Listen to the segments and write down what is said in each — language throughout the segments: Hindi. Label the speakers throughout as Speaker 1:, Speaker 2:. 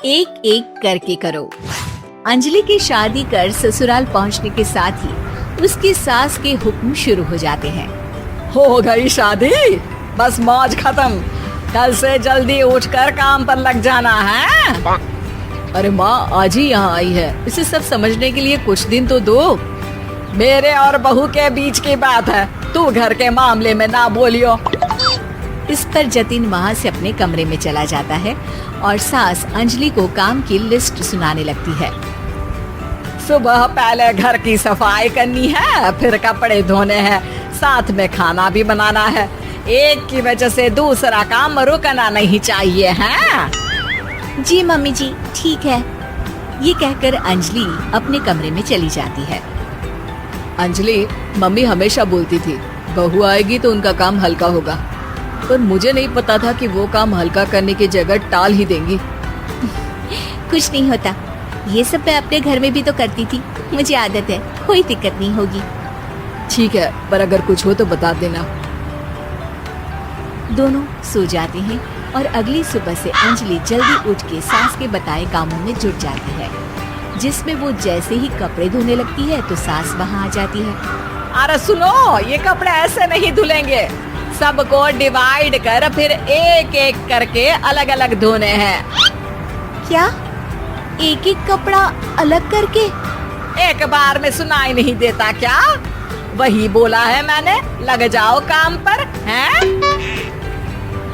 Speaker 1: एक एक करके करो। अंजलि की शादी कर ससुराल पहुंचने के साथ ही उसकी सास के हुक्म शुरू हो जाते हैं।
Speaker 2: हो गई शादी, बस मौज खत्म। कल से जल्दी उठकर काम पर लग जाना है।
Speaker 1: अरे माँ आज ही यहाँ आई है, इसे सब समझने के लिए कुछ दिन तो दो।
Speaker 2: मेरे और बहू के बीच की बात है, तू घर के मामले में ना बोलियो।
Speaker 1: इस पर जतिन वहाँ से अपने कमरे में चला जाता है और सास अंजलि को काम की लिस्ट सुनाने लगती है।
Speaker 2: सुबह पहले घर की सफाई करनी है, फिर कपड़े धोने हैं, साथ में खाना भी बनाना है। एक की वजह से दूसरा काम रुकना नहीं चाहिए है।
Speaker 1: जी मम्मी जी ठीक है। ये कहकर अंजलि अपने कमरे में चली जाती है।
Speaker 3: अंजलि, मम्मी हमेशा बोलती थी बहू आएगी तो उनका काम हल्का होगा, पर मुझे नहीं पता था कि वो काम हल्का करने की जगह टाल ही देंगी।
Speaker 1: कुछ नहीं होता, ये सब मैं अपने घर में भी तो करती थी, मुझे आदत है, कोई दिक्कत नहीं होगी।
Speaker 3: ठीक है, पर अगर कुछ हो तो बता देना।
Speaker 1: दोनों सो जाते हैं और अगली सुबह से अंजलि जल्दी उठ के सास के बताए कामों में जुट जाती है, जिसमें वो जैसे ही कपड़े धोने लगती है तो सास वहाँ आ जाती है।
Speaker 2: अरे सुनो, ये कपड़े ऐसे नहीं धुलेंगे, सबको डिवाइड कर फिर एक एक करके अलग अलग धोने हैं।
Speaker 1: क्या एक एक कपड़ा अलग करके?
Speaker 2: एक बार में सुनाई नहीं देता क्या? वही बोला है मैंने, लग जाओ काम पर हैं?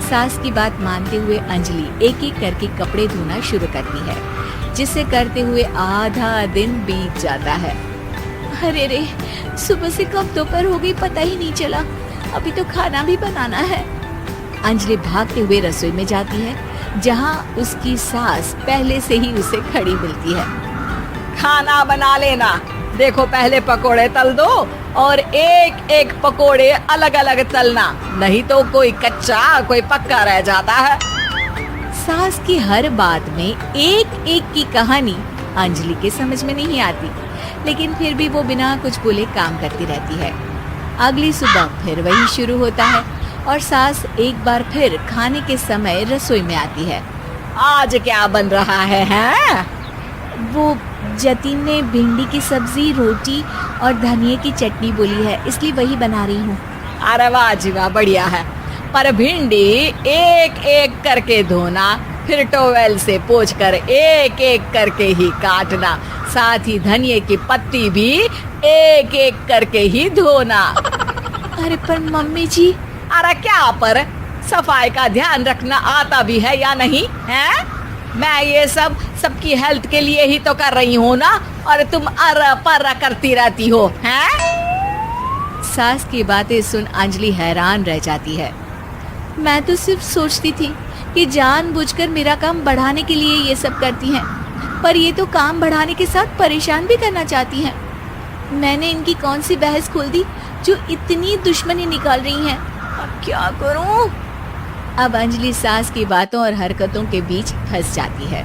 Speaker 1: सास की बात मानते हुए अंजलि एक एक करके कपड़े धोना शुरू करती है, जिसे करते हुए आधा दिन बीत जाता है। अरे रे, सुबह से कब दोपहर हो गई पता ही नहीं चला, अभी तो खाना भी बनाना है। अंजलि भागते हुए रसोई में जाती है, जहाँ उसकी सास पहले से ही उसे खड़ी मिलती है।
Speaker 2: खाना बना लेना, देखो पहले पकोड़े तल दो और एक एक पकोड़े अलग अलग तलना, नहीं तो कोई कच्चा कोई पक्का रह जाता है।
Speaker 1: सास की हर बात में एक एक की कहानी अंजलि के समझ में नहीं आती, लेकिन फिर भी वो बिना कुछ बोले काम करती रहती है। अगली सुबह फिर वही शुरू होता है और सास एक बार फिर खाने के समय रसोई में आती है।
Speaker 2: आज क्या बन रहा है हैं?
Speaker 1: वो जतिन ने भिंडी की सब्जी, रोटी और धनिया की चटनी बोली है, इसलिए वही बना रही हूँ।
Speaker 2: अरे वाह जी वाह, बढ़िया है। पर भिंडी एक एक करके धोना, फिर टोवेल से पोंछकर एक एक करके ही काटना, साथ ही धनिया की पत्ती भी एक एक करके ही धोना।
Speaker 1: अरे पर मम्मी जी।
Speaker 2: अरे क्या पर, सफाई का ध्यान रखना आता भी है या नहीं है? मैं ये सब सबकी हेल्थ के लिए ही तो कर रही हूँ ना, और तुम अर पर करती रहती हो हैं?
Speaker 1: सास की बातें सुन अंजलि हैरान रह जाती है। मैं तो सिर्फ सोचती थी कि जानबूझकर मेरा काम बढ़ाने के लिए ये सब करती हैं, पर ये तो काम बढ़ाने के साथ परेशान भी करना चाहती हैं। मैंने इनकी कौन सी बहस खोल दी जो इतनी दुश्मनी निकाल रही हैं? अब क्या करूं? अब अंजलि सास की बातों और हरकतों के बीच फंस जाती है।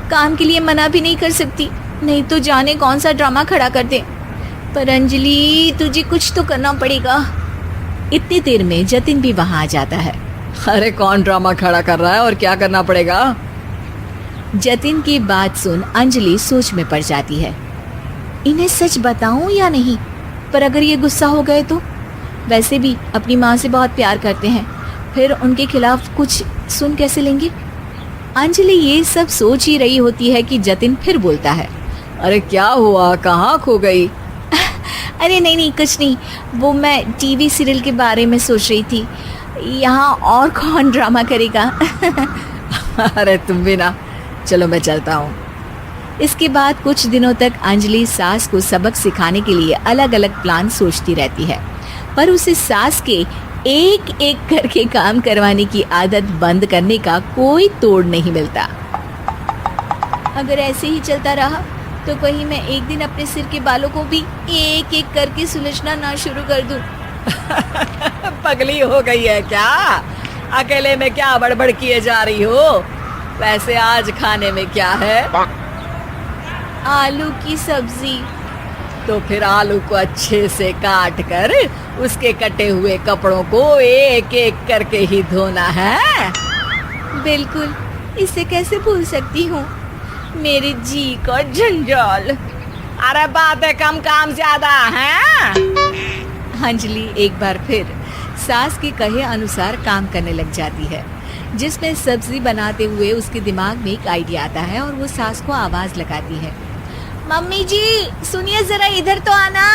Speaker 1: काम के लिए मना भी नहीं कर सकती, नहीं तो जाने कौन सा ड्रामा खड़ा कर दे। पर अंजलि तुझे कुछ तो करना पड़ेगा। इतनी देर में जतिन भी वहां आ जाता है।
Speaker 3: अरे कौन ड्रामा खड़ा कर रहा है और क्या करना पड़ेगा?
Speaker 1: जतिन की बात सुन अंजलि सोच में पड़ जाती है। इन्हें सच बताऊं या नहीं? पर अगर ये गुस्सा हो गए तो? वैसे भी अपनी माँ से बहुत प्यार करते हैं, फिर उनके खिलाफ कुछ सुन कैसे लेंगे? अंजलि ये सब सोच ही रही होती है कि जतिन फिर बोलता है।
Speaker 3: अरे क्या हुआ, कहाँ खो गई?
Speaker 1: अरे नहीं नहीं कुछ नहीं, वो मैं टीवी सीरियल के बारे में सोच रही थी। यहाँ और कौन ड्रामा करेगा?
Speaker 3: अरे तुम भी ना, चलो मैं चलता हूँ।
Speaker 1: इसके बाद कुछ दिनों तक अंजलि सास को सबक सिखाने के लिए अलग अलग प्लान सोचती रहती है, पर उसे सास के एक एक करके काम करवाने की आदत बंद करने का कोई तोड़ नहीं मिलता। अगर ऐसे ही चलता रहा तो कहीं मैं एक दिन अपने सिर के बालों को भी एक एक करके सुलझना ना शुरू कर दूं।
Speaker 2: पगली हो गई है क्या? अकेले में क्या बड़बड़ किए जा रही हो? वैसे आज खाने में क्या है?
Speaker 1: आलू की सब्जी।
Speaker 2: तो फिर आलू को अच्छे से काट कर उसके कटे हुए कपड़ों को एक एक करके ही धोना है।
Speaker 1: बिल्कुल, इसे कैसे भूल सकती हूँ। मेरे जी का जंजाल।
Speaker 2: अरे बातें कम काम ज्यादा है।
Speaker 1: अंजलि एक बार फिर सास के कहे अनुसार काम करने लग जाती है, जिसमें सब्जी बनाते हुए उसके दिमाग में एक आइडिया आता है और वो सास को आवाज लगाती है, मम्मी जी सुनिए जरा इधर तो आना।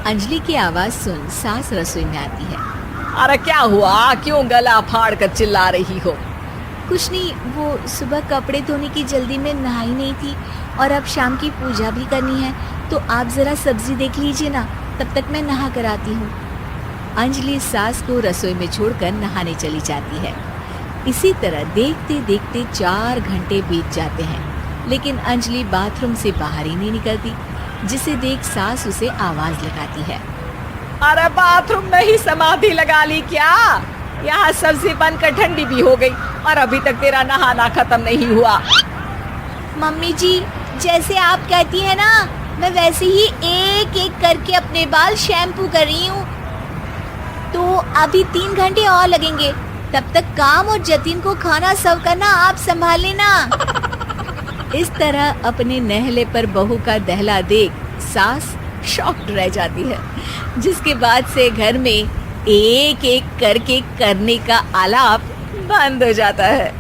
Speaker 1: अंजलि की आवाज सुन सास रसोई में आती है।
Speaker 2: अरे क्या हुआ, क्यों गला फाड़ कर चिल्ला रही हो?
Speaker 1: कुछ नहीं, वो सुबह कपड़े धोने की जल्दी में नहाई नहीं थी और अब शाम की पूजा भी करनी है, तो आप जरा सब्जी देख लीजिए ना, तब तक मैं नहा कर आती हूँ। अंजलि सास को रसोई में छोड़कर नहाने चली जाती है। इसी तरह देखते देखते 4 घंटे बीत जाते हैं, लेकिन अंजलि बाथरूम से बाहर ही नहीं निकलती, जिसे देख सास उसे आवाज लगाती है।
Speaker 2: अरे बाथरूम में ही समाधि लगा ली क्या? यहाँ सब्जी बनकर ठंडी भी हो गई और अभी तक तेरा नहाना खत्म नहीं हुआ।
Speaker 1: मम्मी जी जैसे आप कहती हैं ना, मैं वैसे ही एक एक करके अपने बाल शैम्पू कर रही हूँ। तो अभी 3 घंटे और लगेंगे, तब तक काम और जतिन को खाना सर्व करना आप संभाल लेना। इस तरह अपने नहले पर बहू का दहला देख सास शॉक्ड रह जाती है, जिसके बाद से घर में एक एक करके करने का आलाप बंद हो जाता है।